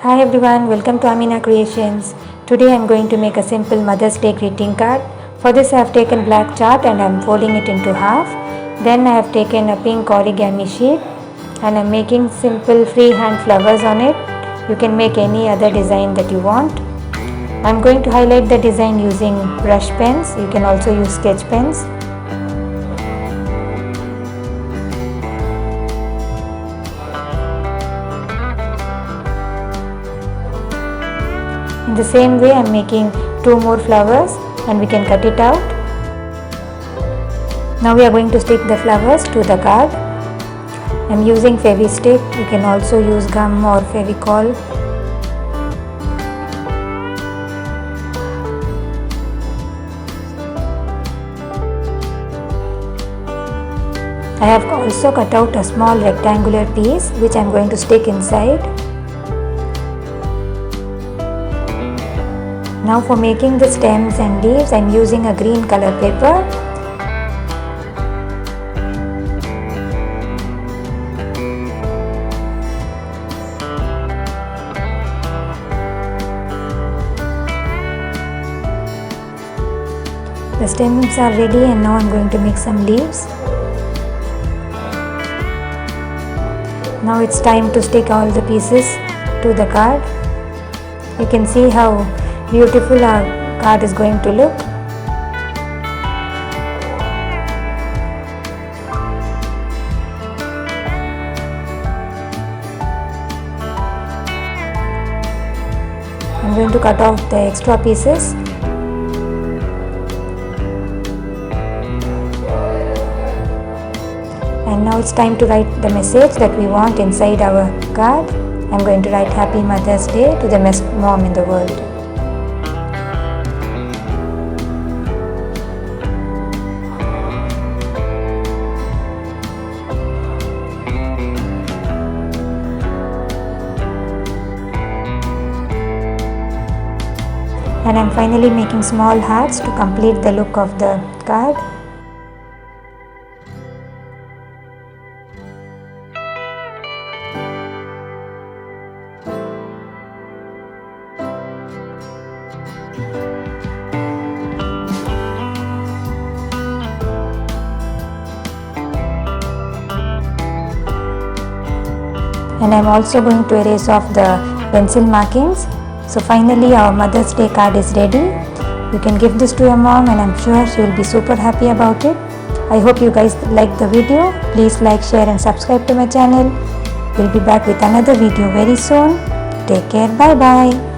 Hi everyone, welcome to Amina Creations. Today I am going to make a simple Mother's Day greeting card. For this I have taken black chart and I am folding it into half. Then I have taken a pink origami sheet and I am making simple freehand flowers on it. You can make any other design that you want. I am going to highlight the design using brush pens. You can also use sketch pens. In the same way I am making 2 more flowers and we can cut it out. Now we are going to stick the flowers to the card. I am using Fevi-stick. You can also use gum or Fevicol. I have also cut out a small rectangular piece which I am going to stick inside. Now for making the stems and leaves, I am using a green color paper. The stems are ready and now I am going to make some leaves. Now it's time to stick all the pieces to the card. You can see how beautiful our card is going to look. I'm going to cut off the extra pieces. And now it's time to write the message that we want inside our card. I'm going to write Happy Mother's Day to the best mom in the world. And I'm finally making small hearts to complete the look of the card. And I'm also going to erase off the pencil markings. So finally our Mother's Day card is ready. You can give this to your mom and I'm sure she will be super happy about it. I hope you guys liked the video. Please like, share and subscribe to my channel. We'll be back with another video very soon. Take care. Bye bye.